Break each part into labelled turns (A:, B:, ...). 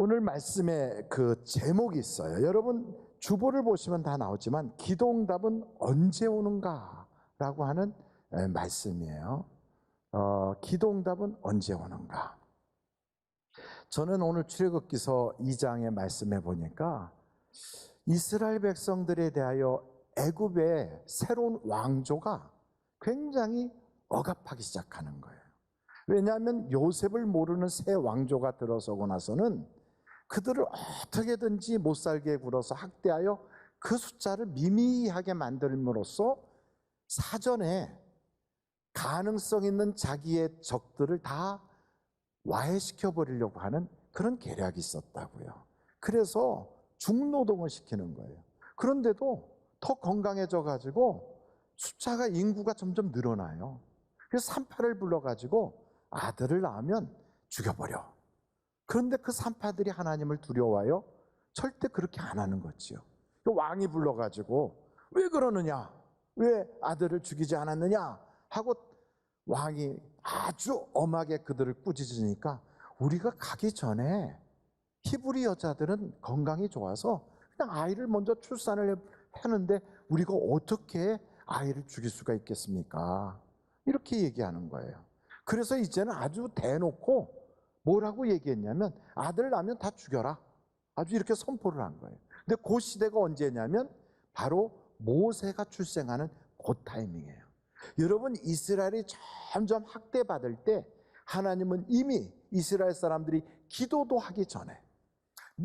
A: 오늘 말씀에 그 제목이 있어요. 여러분 주보를 보시면 다 나오지만 기도응답은 언제 오는가라고 하는 말씀이에요. 기도응답은 언제 오는가? 저는 오늘 출애굽기서 2장의 말씀에 보니까 이스라엘 백성들에 대하여 애굽의 새로운 왕조가 굉장히 억압하기 시작하는 거예요. 왜냐하면 요셉을 모르는 새 왕조가 들어서고 나서는 그들을 어떻게든지 못 살게 굴어서 학대하여 그 숫자를 미미하게 만들므로써 사전에 가능성 있는 자기의 적들을 다 와해시켜 버리려고 하는 그런 계략이 있었다고요. 그래서 중노동을 시키는 거예요. 그런데도 더 건강해져 가지고 숫자가 인구가 점점 늘어나요. 그래서 산파를 불러가지고 아들을 낳으면 죽여버려. 그런데 그 산파들이 하나님을 두려워하여 절대 그렇게 안 하는 거지요. 왕이 불러가지고 왜 그러느냐? 왜 아들을 죽이지 않았느냐? 하고 왕이 아주 엄하게 그들을 꾸짖으니까 우리가 가기 전에 히브리 여자들은 건강이 좋아서 그냥 아이를 먼저 출산을 하는데 우리가 어떻게 아이를 죽일 수가 있겠습니까? 이렇게 얘기하는 거예요. 그래서 이제는 아주 대놓고 뭐라고 얘기했냐면 아들 낳으면 다 죽여라. 아주 이렇게 선포를 한 거예요. 근데 그 시대가 언제냐면 바로 모세가 출생하는 그 타이밍이에요. 여러분 이스라엘이 점점 학대받을 때 하나님은 이미 이스라엘 사람들이 기도도 하기 전에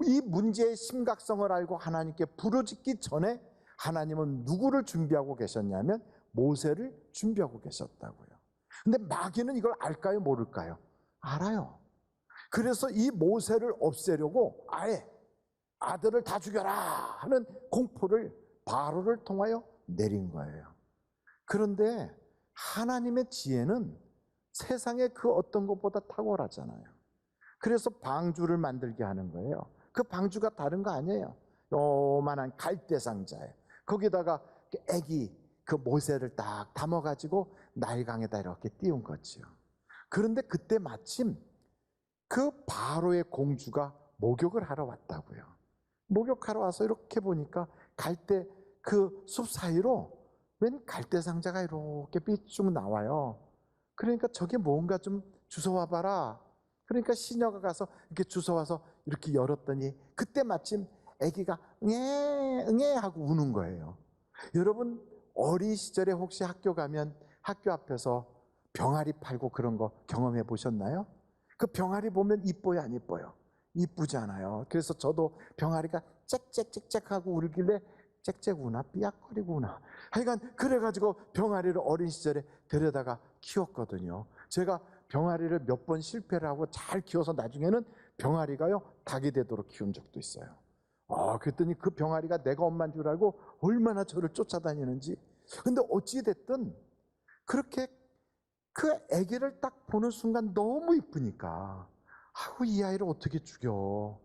A: 이 문제의 심각성을 알고 하나님께 부르짖기 전에 하나님은 누구를 준비하고 계셨냐면 모세를 준비하고 계셨다고요. 근데 마귀는 이걸 알까요? 모를까요? 알아요. 그래서 이 모세를 없애려고 아예 아들을 다 죽여라 하는 공포를 바로를 통하여 내린 거예요. 그런데 하나님의 지혜는 세상의 그 어떤 것보다 탁월하잖아요. 그래서 방주를 만들게 하는 거예요. 그 방주가 다른 거 아니에요. 요만한 갈대 상자에 거기다가 애기 그 모세를 딱 담아가지고 나일강에다 이렇게 띄운 거지요. 그런데 그때 마침 그 바로의 공주가 목욕을 하러 왔다고요. 목욕하러 와서 이렇게 보니까 갈대 그 숲 사이로 웬 갈대 상자가 이렇게 삐쭉 나와요. 그러니까 저게 뭔가 좀 주워와 봐라. 그러니까 시녀가 가서 이렇게 주워와서 이렇게 열었더니 그때 마침 아기가 응애 응애 하고 우는 거예요. 여러분 어린 시절에 혹시 학교 가면 학교 앞에서 병아리 팔고 그런 거 경험해 보셨나요? 그 병아리 보면 이뻐요, 안 이뻐요? 이쁘잖아요. 그래서 저도 병아리가 짹짹짹짹 하고 울길래 짹짹 우나 삐약거리고 우나 하여간 그래가지고 병아리를 어린 시절에 데려다가 키웠거든요. 제가 병아리를 몇 번 실패를 하고 잘 키워서 나중에는 병아리가요 닭이 되도록 키운 적도 있어요. 그랬더니 그 병아리가 내가 엄마인 줄 알고 얼마나 저를 쫓아다니는지. 근데 어찌됐든 그렇게 그 아기를 딱 보는 순간 너무 이쁘니까 이 아이를 어떻게 죽여?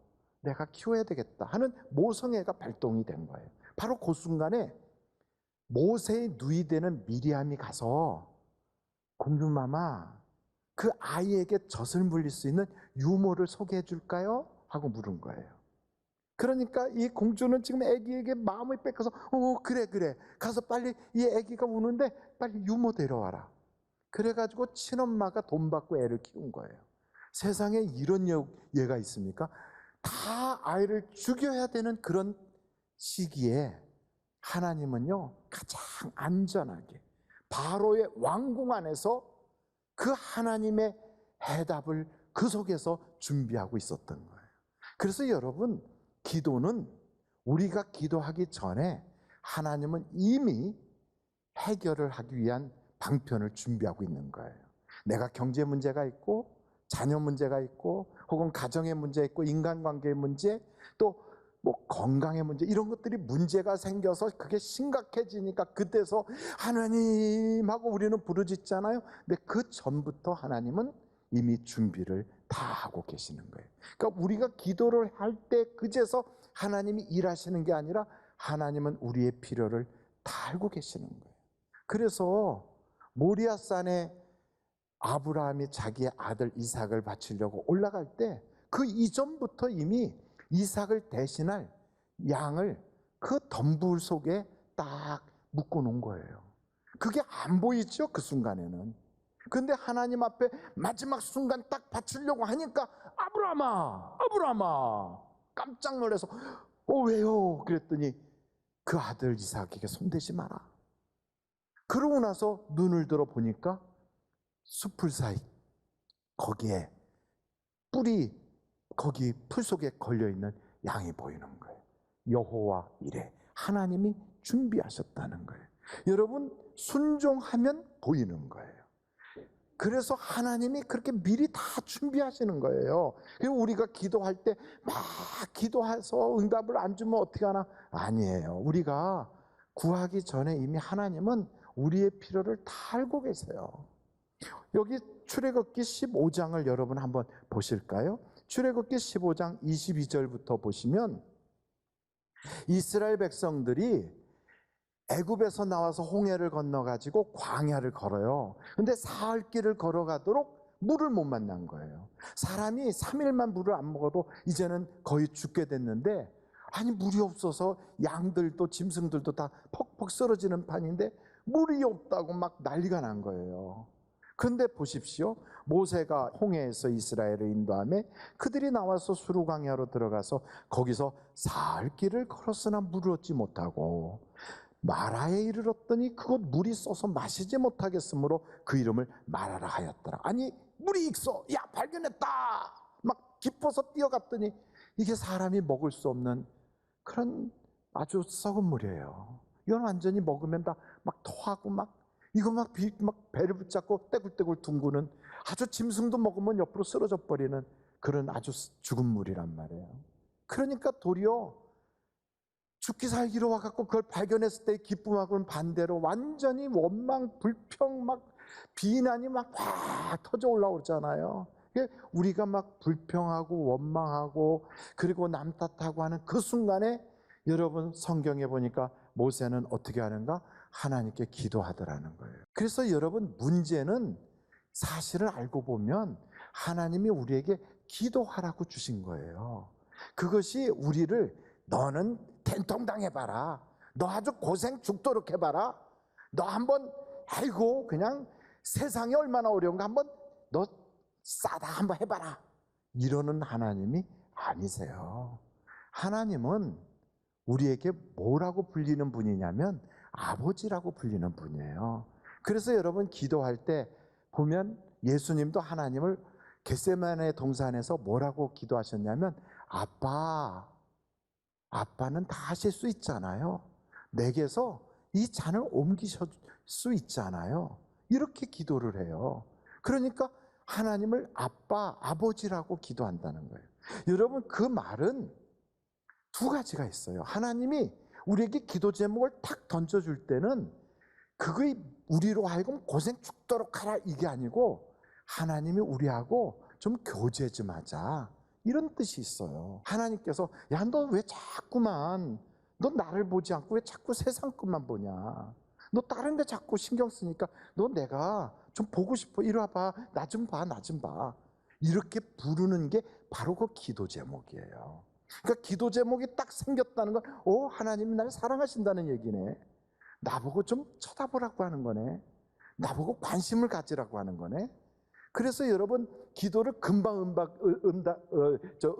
A: 내가 키워야 되겠다 하는 모성애가 발동이 된 거예요. 바로 그 순간에 모세의 누이 되는 미리암이 가서 공주마마 그 아이에게 젖을 물릴 수 있는 유모를 소개해 줄까요? 하고 물은 거예요. 그러니까 이 공주는 지금 아기에게 마음을 뺏겨서 그래 가서 빨리 이 아기가 우는데 빨리 유모 데려와라. 그래가지고 친엄마가 돈 받고 애를 키운 거예요. 세상에 이런 예가 있습니까? 다 아이를 죽여야 되는 그런 시기에 하나님은요 가장 안전하게 바로의 왕궁 안에서 그 하나님의 해답을 그 속에서 준비하고 있었던 거예요. 그래서 여러분 기도는 우리가 기도하기 전에 하나님은 이미 해결을 하기 위한 방편을 준비하고 있는 거예요. 내가 경제 문제가 있고 자녀 문제가 있고 혹은 가정의 문제 있고 인간관계의 문제 또 뭐 건강의 문제 이런 것들이 문제가 생겨서 그게 심각해지니까 그때서 하나님하고 우리는 부르짖잖아요. 근데 그 전부터 하나님은 이미 준비를 다 하고 계시는 거예요. 그러니까 우리가 기도를 할 때 그제서 하나님이 일하시는 게 아니라 하나님은 우리의 필요를 다 알고 계시는 거예요. 그래서 모리아산에 아브라함이 자기의 아들 이삭을 바치려고 올라갈 때 그 이전부터 이미 이삭을 대신할 양을 그 덤불 속에 딱 묶어 놓은 거예요. 그게 안 보이죠, 그 순간에는. 근데 하나님 앞에 마지막 순간 딱 바치려고 하니까 아브라함아, 아브라함아, 깜짝 놀라서 왜요? 그랬더니 그 아들 이삭에게 손대지 마라. 그러고 나서 눈을 들어 보니까 숲풀 사이 거기에 뿔이 거기 풀 속에 걸려있는 양이 보이는 거예요. 여호와 이래, 하나님이 준비하셨다는 거예요. 여러분, 순종하면 보이는 거예요. 그래서 하나님이 그렇게 미리 다 준비하시는 거예요. 그리고 우리가 기도할 때 막 기도해서 응답을 안 주면 어떻게 하나? 아니에요. 우리가 구하기 전에 이미 하나님은 우리의 필요를 다 알고 계세요. 여기 출애굽기 15장을 여러분 한번 보실까요? 출애굽기 15장 22절부터 보시면 이스라엘 백성들이 애굽에서 나와서 홍해를 건너가지고 광야를 걸어요. 근데 사흘 길을 걸어가도록 물을 못 만난 거예요. 사람이 3일만 물을 안 먹어도 이제는 거의 죽게 됐는데, 아니 물이 없어서 양들도 짐승들도 다 퍽퍽 쓰러지는 판인데 물이 없다고 막 난리가 난 거예요. 그런데 보십시오. 모세가 홍해에서 이스라엘을 인도하며 그들이 나와서 수르광야로 들어가서 거기서 사흘 길을 걸었으나 물을 얻지 못하고 마라에 이르렀더니 그곳 물이 쏘서 마시지 못하겠으므로 그 이름을 마라라 하였더라. 아니 물이 있어, 야 발견했다, 막 기뻐서 뛰어갔더니 이게 사람이 먹을 수 없는 그런 아주 썩은 물이에요. 이건 완전히 먹으면 다 막 토하고 막 이거 막 배를 붙잡고 떼굴떼굴 둥그는, 아주 짐승도 먹으면 옆으로 쓰러져 버리는 그런 아주 죽은 물이란 말이에요. 그러니까 도리어 죽기 살기로 와갖고 그걸 발견했을 때의 기쁨하고는 반대로 완전히 원망, 불평, 막 비난이 막 터져 올라오잖아요. 우리가 막 불평하고 원망하고 그리고 남 탓하고 하는 그 순간에 여러분 성경에 보니까 모세는 어떻게 하는가? 하나님께 기도하더라는 거예요. 그래서 여러분 문제는 사실을 알고 보면 하나님이 우리에게 기도하라고 주신 거예요. 그것이 우리를 너는 된통당해봐라, 너 아주 고생 죽도록 해봐라, 너 한번 아이고 그냥 세상이 얼마나 어려운가 한번 너 싸다 한번 해봐라, 이러는 하나님이 아니세요. 하나님은 우리에게 뭐라고 불리는 분이냐면 아버지라고 불리는 분이에요. 그래서 여러분 기도할 때 보면 예수님도 하나님을 겟세마네 동산에서 뭐라고 기도하셨냐면 아빠, 아빠는 다 하실 수 있잖아요. 내게서 이 잔을 옮기실 수 있잖아요. 이렇게 기도를 해요. 그러니까 하나님을 아빠, 아버지라고 기도한다는 거예요. 여러분 그 말은 두 가지가 있어요. 하나님이 우리에게 기도 제목을 탁 던져줄 때는 그게 우리로 하여금 고생 죽도록 하라 이게 아니고 하나님이 우리하고 좀 교제 좀 하자 이런 뜻이 있어요. 하나님께서 야 너 왜 자꾸만 너 나를 보지 않고 왜 자꾸 세상 것만 보냐, 너 다른 데 자꾸 신경 쓰니까 너 내가 좀 보고 싶어, 이리 와봐, 나 좀 봐, 나 좀 봐, 이렇게 부르는 게 바로 그 기도 제목이에요. 그러니까 기도 제목이 딱 생겼다는 건 하나님이 나를 사랑하신다는 얘기네, 나보고 좀 쳐다보라고 하는 거네, 나보고 관심을 가지라고 하는 거네. 그래서 여러분 기도를 금방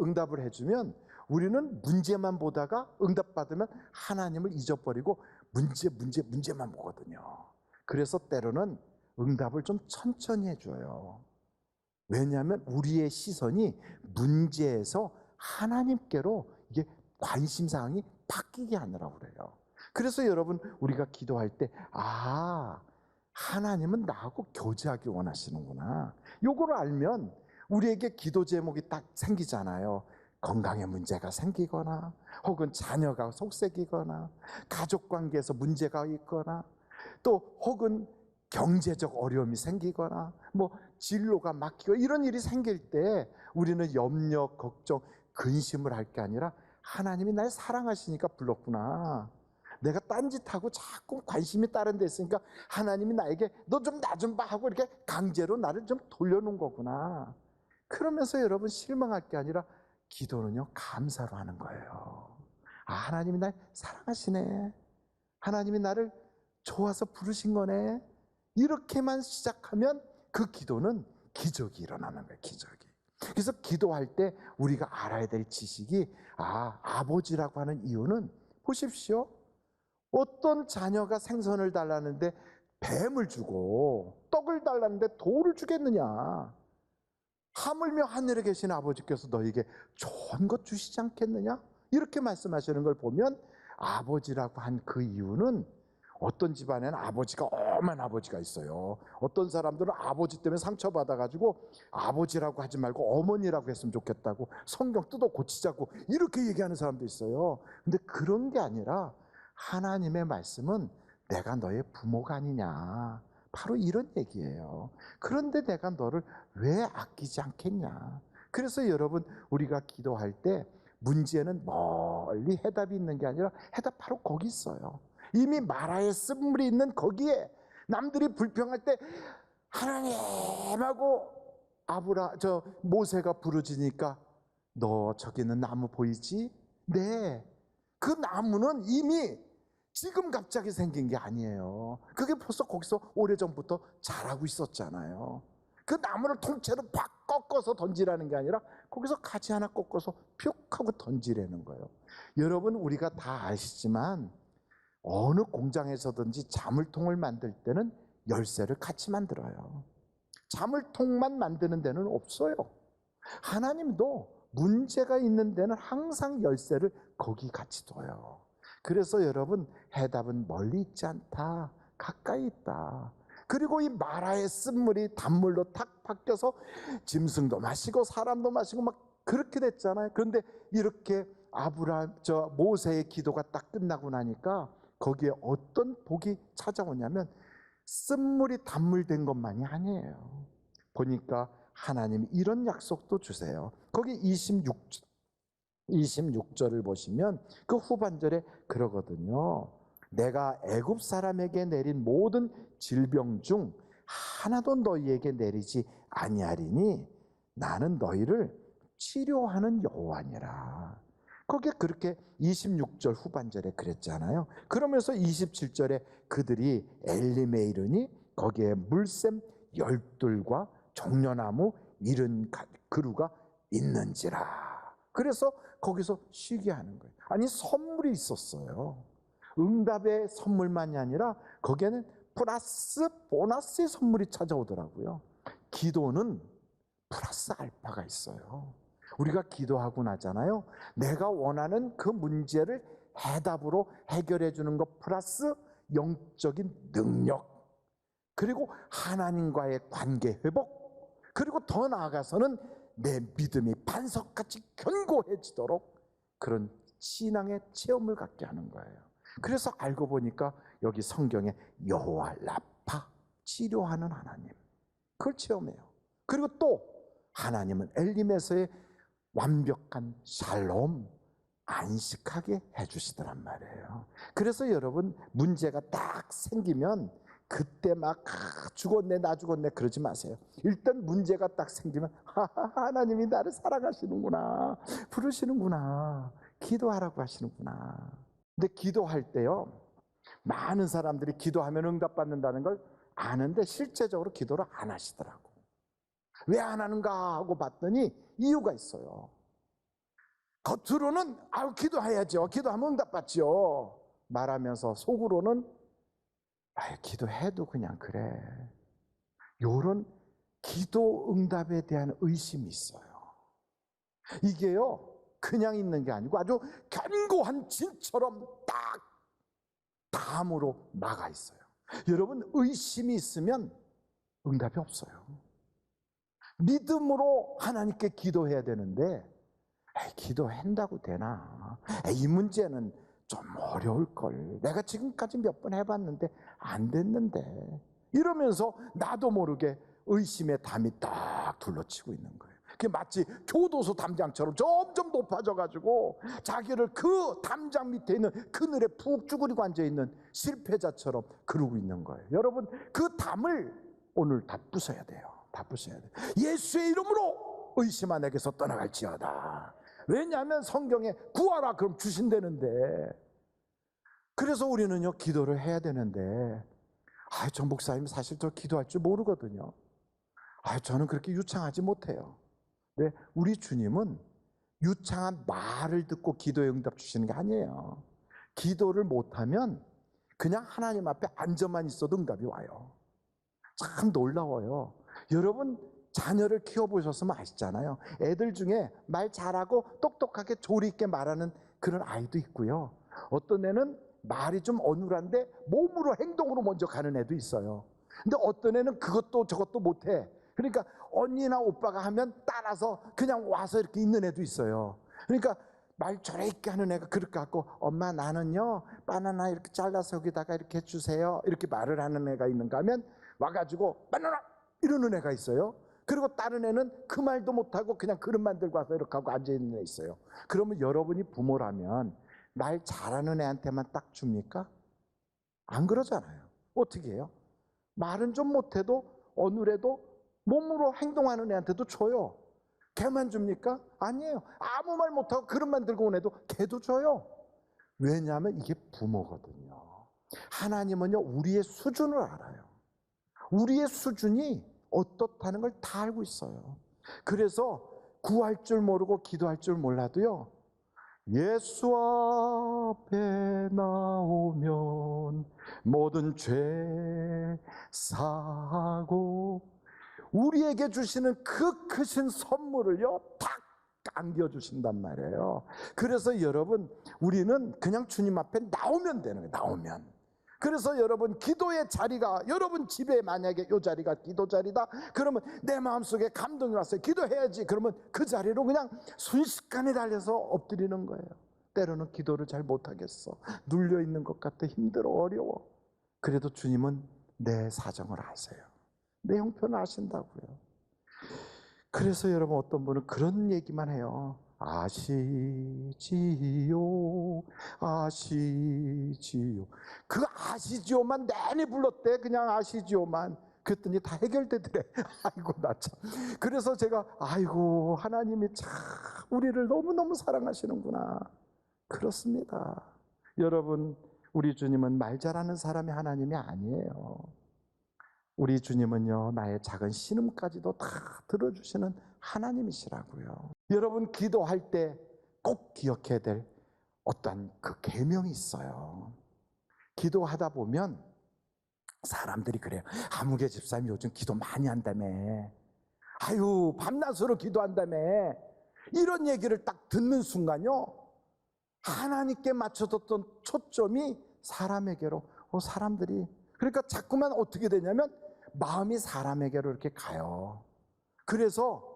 A: 응답을 해주면 우리는 문제만 보다가 응답받으면 하나님을 잊어버리고 문제만 보거든요. 그래서 때로는 응답을 좀 천천히 해줘요. 왜냐하면 우리의 시선이 문제에서 하나님께로 이게 관심사항이 바뀌게 하느라고 그래요. 그래서 여러분 우리가 기도할 때 하나님은 나하고 교제하기 원하시는구나, 요거를 알면 우리에게 기도 제목이 딱 생기잖아요. 건강에 문제가 생기거나 혹은 자녀가 속색이거나 가족관계에서 문제가 있거나 또 혹은 경제적 어려움이 생기거나 뭐 진로가 막히고 이런 일이 생길 때 우리는 염려, 걱정, 근심을 할 게 아니라 하나님이 날 사랑하시니까 불렀구나, 내가 딴짓하고 자꾸 관심이 다른 데 있으니까 하나님이 나에게 너 좀 나 좀 봐 하고 이렇게 강제로 나를 좀 돌려놓은 거구나, 그러면서 여러분 실망할 게 아니라 기도는요 감사로 하는 거예요. 아, 하나님이 날 사랑하시네. 하나님이 나를 좋아서 부르신 거네. 이렇게만 시작하면 그 기도는 기적이 일어나는 거예요. 기적이. 그래서 기도할 때 우리가 알아야 될 지식이 아버지라고 하는 이유는 보십시오. 어떤 자녀가 생선을 달라는데 뱀을 주고 떡을 달라는데 돌을 주겠느냐. 하물며 하늘에 계신 아버지께서 너에게 좋은 것 주시지 않겠느냐? 이렇게 말씀하시는 걸 보면 아버지라고 한 그 이유는 어떤 집안에는 아버지가 엄한 아버지가 있어요. 어떤 사람들은 아버지 때문에 상처받아가지고 아버지라고 하지 말고 어머니라고 했으면 좋겠다고 성경 뜯어 고치자고 이렇게 얘기하는 사람도 있어요. 근데 그런 게 아니라 하나님의 말씀은 내가 너의 부모가 아니냐. 바로 이런 얘기예요. 그런데 내가 너를 왜 아끼지 않겠냐. 그래서 여러분 우리가 기도할 때 문제는 멀리 해답이 있는 게 아니라 해답 바로 거기 있어요. 이미 마라의 쓴물이 있는 거기에 남들이 불평할 때 하나님하고 모세가 부르짖으니까 너 저기 있는 나무 보이지? 네. 그 나무는 이미 지금 갑자기 생긴 게 아니에요. 그게 벌써 거기서 오래전부터 자라고 있었잖아요. 그 나무를 통째로 팍 꺾어서 던지라는 게 아니라 거기서 가지 하나 꺾어서 뿅 하고 던지라는 거예요. 여러분 우리가 다 아시지만 어느 공장에서든지 자물통을 만들 때는 열쇠를 같이 만들어요. 자물통만 만드는 데는 없어요. 하나님도 문제가 있는 데는 항상 열쇠를 거기 같이 둬요. 그래서 여러분 해답은 멀리 있지 않다. 가까이 있다. 그리고 이 마라의 쓴물이 단물로 탁 바뀌어서 짐승도 마시고 사람도 마시고 막 그렇게 됐잖아요. 그런데 이렇게 모세의 기도가 딱 끝나고 나니까 거기에 어떤 복이 찾아오냐면 쓴물이 단물된 것만이 아니에요. 보니까 하나님이 이런 약속도 주세요. 거기 26절을 보시면 그 후반절에 그러거든요. 내가 애굽 사람에게 내린 모든 질병 중 하나도 너희에게 내리지 아니하리니 나는 너희를 치료하는 여호와니라. 거기에 그렇게 26절 후반절에 그랬잖아요. 그러면서 27절에 그들이 엘림에 이르니 거기에 물샘 12과 종려나무 70그루가 있는지라. 그래서 거기서 쉬게 하는 거예요. 아니 선물이 있었어요. 응답의 선물만이 아니라 거기에는 플러스 보너스의 선물이 찾아오더라고요. 기도는 플러스 알파가 있어요. 우리가 기도하고 나잖아요. 내가 원하는 그 문제를 해답으로 해결해 주는 것 플러스 영적인 능력, 그리고 하나님과의 관계 회복, 그리고 더 나아가서는 내 믿음이 반석같이 견고해지도록 그런 신앙의 체험을 갖게 하는 거예요. 그래서 알고 보니까 여기 성경에 여호와 라파, 치료하는 하나님, 그걸 체험해요. 그리고 또 하나님은 엘림에서의 완벽한 샬롬, 안식하게 해주시더란 말이에요. 그래서 여러분 문제가 딱 생기면 그때 막 죽었네 나 죽었네 그러지 마세요. 일단 문제가 딱 생기면 하나님이 나를 사랑하시는구나, 부르시는구나, 기도하라고 하시는구나. 근데 기도할 때요, 많은 사람들이 기도하면 응답받는다는 걸 아는데 실제적으로 기도를 안 하시더라고. 왜 안 하는가 하고 봤더니 이유가 있어요. 겉으로는 기도해야죠, 기도하면 응답받지요 말하면서 속으로는 기도해도 그냥 그래. 요런 기도 응답에 대한 의심이 있어요. 이게요 그냥 있는 게 아니고 아주 견고한 진처럼 딱 담으로 막아 있어요. 여러분 의심이 있으면 응답이 없어요. 믿음으로 하나님께 기도해야 되는데 기도한다고 되나? 이 문제는 좀 어려울걸. 내가 지금까지 몇 번 해봤는데 안 됐는데. 이러면서 나도 모르게 의심의 담이 딱 둘러치고 있는 거예요. 그게 마치 교도소 담장처럼 점점 높아져가지고 자기를 그 담장 밑에 있는 그늘에 푹 쭈그리고 앉아있는 실패자처럼 그러고 있는 거예요. 여러분 그 담을 오늘 다 부숴야 돼요. 다 부숴야 돼요. 예수의 이름으로 의심아 내게서 떠나갈지어다. 왜냐하면 성경에 구하라 그럼 주신다는데. 그래서 우리는요 기도를 해야 되는데, 정 목사님 사실 저 기도할 줄 모르거든요. 저는 그렇게 유창하지 못해요. 네, 우리 주님은 유창한 말을 듣고 기도의 응답 주시는 게 아니에요. 기도를 못하면 그냥 하나님 앞에 앉아만 있어도 응답이 와요. 참 놀라워요. 여러분 자녀를 키워보셨으면 아시잖아요. 애들 중에 말 잘하고 똑똑하게 조리 있게 말하는 그런 아이도 있고요. 어떤 애는 말이 좀 어눌한데 몸으로 행동으로 먼저 가는 애도 있어요. 근데 어떤 애는 그것도 저것도 못해. 그러니까 언니나 오빠가 하면 따라서 그냥 와서 이렇게 있는 애도 있어요. 그러니까 말 저래 있게 하는 애가 그렇게 갖고, 엄마 나는요 바나나 이렇게 잘라서 여기다가 이렇게 해주세요, 이렇게 말을 하는 애가 있는가 하면 와가지고 바나나 이러는 애가 있어요. 그리고 다른 애는 그 말도 못하고 그냥 그릇만 들고 와서 이렇게 하고 앉아있는 애 있어요. 그러면 여러분이 부모라면 말 잘하는 애한테만 딱 줍니까? 안 그러잖아요. 어떻게 해요? 말은 좀 못해도 어눌해도 몸으로 행동하는 애한테도 줘요. 걔만 줍니까? 아니에요. 아무 말 못하고 그릇만 들고 온 애도 걔도 줘요. 왜냐하면 이게 부모거든요. 하나님은요 우리의 수준을 알아요. 우리의 수준이 어떻다는 걸 다 알고 있어요. 그래서 구할 줄 모르고 기도할 줄 몰라도요, 예수 앞에 나오면 모든 죄 사하고 우리에게 주시는 그 크신 선물을요 다 안겨주신단 말이에요. 그래서 여러분 우리는 그냥 주님 앞에 나오면 되는 거예요. 나오면. 그래서 여러분 기도의 자리가, 여러분 집에 만약에 이 자리가 기도 자리다 그러면 내 마음속에 감동이 왔어요. 기도해야지. 그러면 그 자리로 그냥 순식간에 달려서 엎드리는 거예요. 때로는 기도를 잘 못하겠어, 눌려있는 것 같아, 힘들어, 어려워. 그래도 주님은 내 사정을 아세요. 내 형편을 아신다고요. 그래서 여러분 어떤 분은 그런 얘기만 해요. 아시지요, 아시지요. 그 아시지요만 내내 불렀대. 그냥 아시지요만. 그랬더니 다 해결되더래. 아이고 나 참. 그래서 제가 아이고 하나님이 참 우리를 너무너무 사랑하시는구나. 그렇습니다. 여러분 우리 주님은 말 잘하는 사람이 하나님이 아니에요. 우리 주님은요 나의 작은 신음까지도 다 들어주시는 하나님이시라고요. 여러분 기도할 때 꼭 기억해야 될 어떤 그 계명이 있어요. 기도하다 보면 사람들이 그래요. 하무개 집사님 요즘 기도 많이 한다며, 아유 밤낮으로 기도한다며, 이런 얘기를 딱 듣는 순간요 하나님께 맞춰뒀던 초점이 사람에게로, 사람들이 그러니까 자꾸만 어떻게 되냐면 마음이 사람에게로 이렇게 가요. 그래서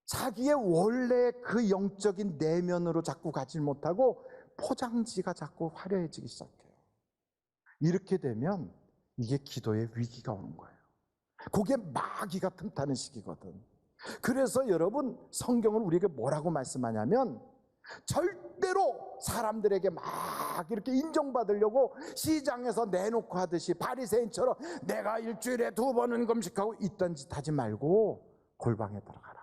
A: 자기의 원래 그 영적인 내면으로 자꾸 가지 못하고 포장지가 자꾸 화려해지기 시작해요. 이렇게 되면 이게 기도의 위기가 오는 거예요. 그게 마귀가 틈타는 시기거든. 그래서 여러분 성경은 우리에게 뭐라고 말씀하냐면, 절대로 사람들에게 막 이렇게 인정받으려고 시장에서 내놓고 하듯이 바리새인처럼 내가 일주일에 2번은 금식하고 이딴 짓 하지 말고 골방에 들어가라.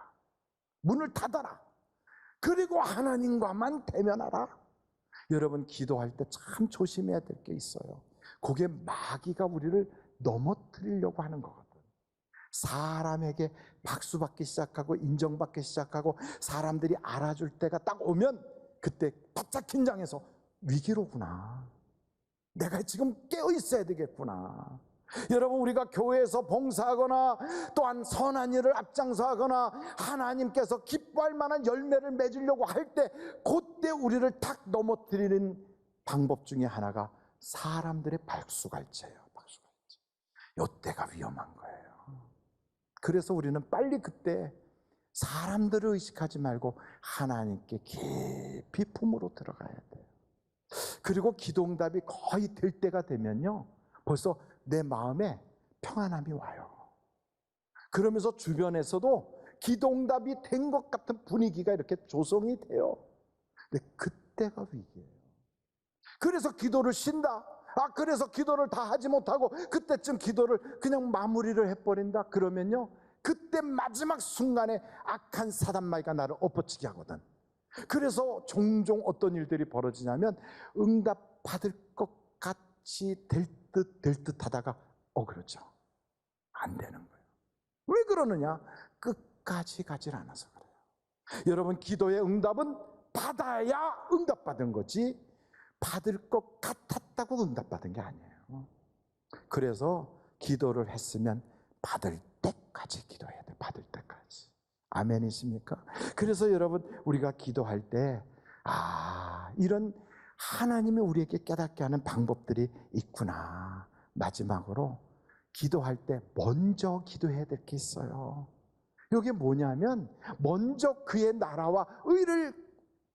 A: 문을 닫아라. 그리고 하나님과만 대면하라. 여러분 기도할 때 참 조심해야 될 게 있어요. 그게 마귀가 우리를 넘어뜨리려고 하는 거거든. 사람에게 박수받기 시작하고 인정받기 시작하고 사람들이 알아줄 때가 딱 오면 그때 바짝 긴장해서 위기로구나, 내가 지금 깨어 있어야 되겠구나. 여러분 우리가 교회에서 봉사하거나 또한 선한 일을 앞장서하거나 하나님께서 기뻐할 만한 열매를 맺으려고 할 때 그때 우리를 탁 넘어뜨리는 방법 중에 하나가 사람들의 박수갈채예요. 박수갈채. 이때가 위험한 거예요. 그래서 우리는 빨리 그때 사람들을 의식하지 말고 하나님께 깊이 품으로 들어가야 돼요. 그리고 기도응답이 거의 될 때가 되면요 벌써 내 마음에 평안함이 와요. 그러면서 주변에서도 기도응답이 된 것 같은 분위기가 이렇게 조성이 돼요. 근데 그때가 위기예요. 그래서 기도를 쉰다. 그래서 기도를 다 하지 못하고 그때쯤 기도를 그냥 마무리를 해버린다. 그러면요 그때 마지막 순간에 악한 사단마귀가 나를 엎어치게 하거든. 그래서 종종 어떤 일들이 벌어지냐면 응답 받을 것 같이 될 듯 하다가 그렇죠. 안 되는 거예요. 왜 그러느냐? 끝까지 가질 않아서 그래요. 여러분, 기도의 응답은 받아야 응답받은 거지 받을 것 같았다고 응답받은 게 아니에요. 그래서 기도를 했으면 받을 때까지 기도해야 돼. 받을 때까지. 아멘이십니까? 그래서 여러분, 우리가 기도할 때 이런 하나님이 우리에게 깨닫게 하는 방법들이 있구나. 마지막으로 기도할 때 먼저 기도해야 될 게 있어요. 이게 뭐냐면 먼저 그의 나라와 의를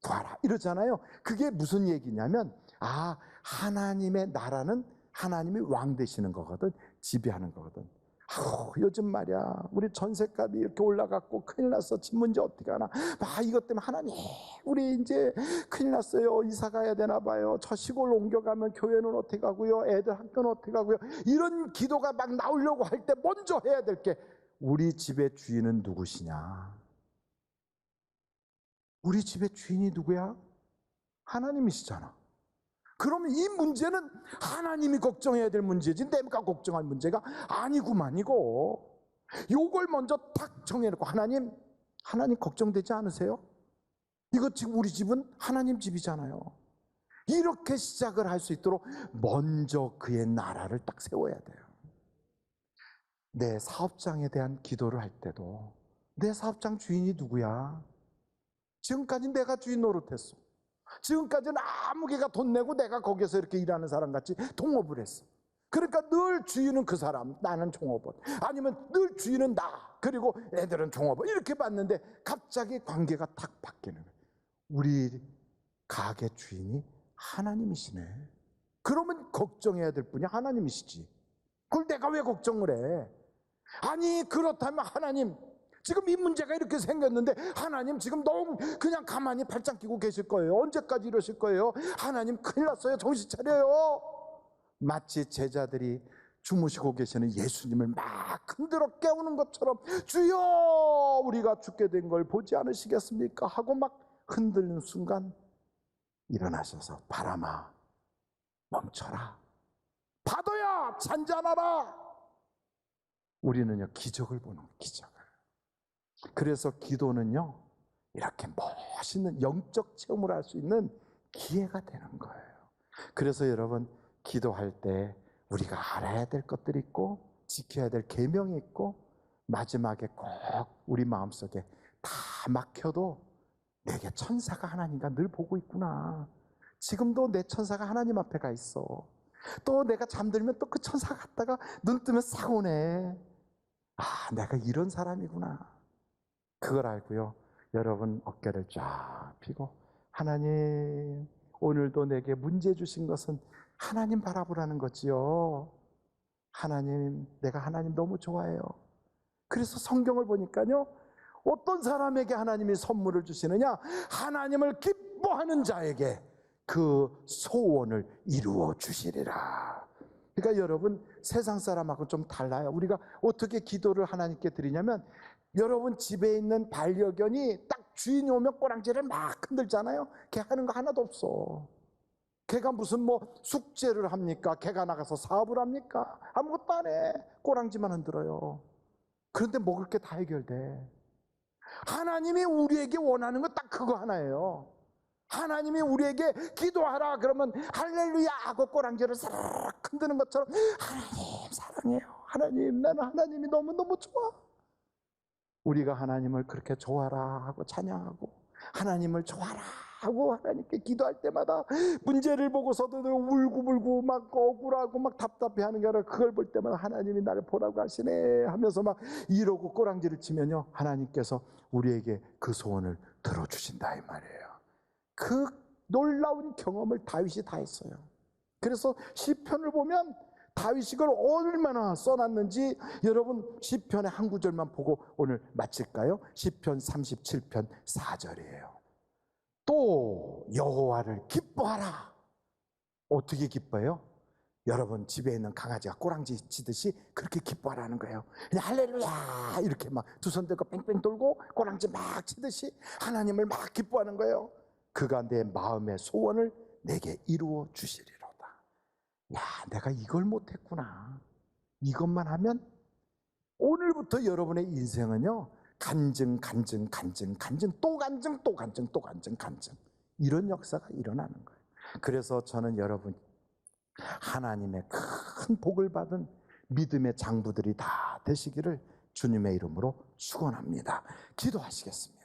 A: 구하라 이러잖아요. 그게 무슨 얘기냐면 하나님의 나라는 하나님이 왕 되시는 거거든. 지배하는 거거든. 요즘 말이야 우리 전셋값이 이렇게 올라갔고 큰일 났어. 집 문제 어떻게 하나. 이것 때문에 하나님 우리 이제 큰일 났어요. 이사 가야 되나 봐요. 저 시골 옮겨가면 교회는 어떻게 가고요. 애들 학교는 어떻게 가고요. 이런 기도가 막 나오려고 할 때 먼저 해야 될 게 우리 집의 주인은 누구시냐. 우리 집의 주인이 누구야? 하나님이시잖아. 그러면 이 문제는 하나님이 걱정해야 될 문제지 내가 걱정할 문제가 아니구만이고, 요걸 먼저 딱 정해놓고 하나님 걱정되지 않으세요? 이거 지금 우리 집은 하나님 집이잖아요. 이렇게 시작을 할 수 있도록 먼저 그의 나라를 딱 세워야 돼요. 내 사업장에 대한 기도를 할 때도 내 사업장 주인이 누구야? 지금까지 내가 주인 노릇했어. 지금까지는 아무 개가 돈 내고 내가 거기서 이렇게 일하는 사람 같이 동업을 했어. 그러니까 늘 주인은 그 사람, 나는 종업원. 아니면 늘 주인은 나, 그리고 애들은 종업원. 이렇게 봤는데 갑자기 관계가 탁 바뀌는 거예요. 우리 가게 주인이 하나님이시네. 그러면 걱정해야 될 분이 하나님이시지. 그걸 내가 왜 걱정을 해? 아니 그렇다면 하나님 지금 이 문제가 이렇게 생겼는데 하나님 지금 너무 그냥 가만히 발짱 끼고 계실 거예요? 언제까지 이러실 거예요? 하나님 큰일 났어요. 정신 차려요. 마치 제자들이 주무시고 계시는 예수님을 막 흔들어 깨우는 것처럼 주여 우리가 죽게 된 걸 보지 않으시겠습니까? 하고 막 흔들는 순간 일어나셔서 바람아 멈춰라. 파도야 잔잔하라. 우리는요 기적을 보는 거예요. 기적을. 그래서 기도는요 이렇게 멋있는 영적 체험을 할 수 있는 기회가 되는 거예요. 그래서 여러분 기도할 때 우리가 알아야 될 것들이 있고 지켜야 될 계명이 있고 마지막에 꼭 우리 마음속에 다 막혀도 내게 천사가 하나님과 늘 보고 있구나. 지금도 내 천사가 하나님 앞에 가 있어. 또 내가 잠들면 또 그 천사가 갔다가 눈 뜨면 싹 오네. 내가 이런 사람이구나. 그걸 알고요 여러분 어깨를 쫙 펴고 하나님 오늘도 내게 문제 주신 것은 하나님 바라보라는 거지요. 하나님 내가 하나님 너무 좋아해요. 그래서 성경을 보니까요 어떤 사람에게 하나님이 선물을 주시느냐, 하나님을 기뻐하는 자에게 그 소원을 이루어 주시리라. 그러니까 여러분 세상 사람하고 좀 달라요. 우리가 어떻게 기도를 하나님께 드리냐면 여러분 집에 있는 반려견이 딱 주인이 오면 꼬랑지를 막 흔들잖아요. 걔 하는 거 하나도 없어. 걔가 무슨 숙제를 합니까? 걔가 나가서 사업을 합니까? 아무것도 안 해. 꼬랑지만 흔들어요. 그런데 먹을 게 다 해결돼. 하나님이 우리에게 원하는 거 딱 그거 하나예요. 하나님이 우리에게 기도하라 그러면 할렐루야 하고 꼬랑지를 사르르 흔드는 것처럼 하나님 사랑해요. 하나님 나는 하나님이 너무너무 좋아. 우리가 하나님을 그렇게 좋아라 하고 찬양하고 하나님을 좋아라 하고 하나님께 기도할 때마다 문제를 보고서도 울고불고 막 억울하고 막 답답해하는 게 아니라 그걸 볼 때마다 하나님이 나를 보라고 하시네 하면서 막 이러고 꼬랑지를 치면요 하나님께서 우리에게 그 소원을 들어주신다 이 말이에요. 그 놀라운 경험을 다윗이 다 했어요. 그래서 시편을 보면 다윗이 이걸 얼마나 써놨는지 여러분 시편의 한 구절만 보고 오늘 마칠까요? 시편 37편 4절이에요. 또 여호와를 기뻐하라. 어떻게 기뻐해요? 여러분 집에 있는 강아지가 꼬랑지 치듯이 그렇게 기뻐하라는 거예요. 그냥 할렐루야 이렇게 막 두 손 들고 뺑뺑 돌고 꼬랑지 막 치듯이 하나님을 막 기뻐하는 거예요. 그가 내 마음의 소원을 내게 이루어 주시리로다. 야, 내가 이걸 못했구나. 이것만 하면 오늘부터 여러분의 인생은요, 간증 또 간증 이런 역사가 일어나는 거예요. 그래서 저는 여러분 하나님의 큰 복을 받은 믿음의 장부들이 다 되시기를 주님의 이름으로 축원합니다. 기도하시겠습니다.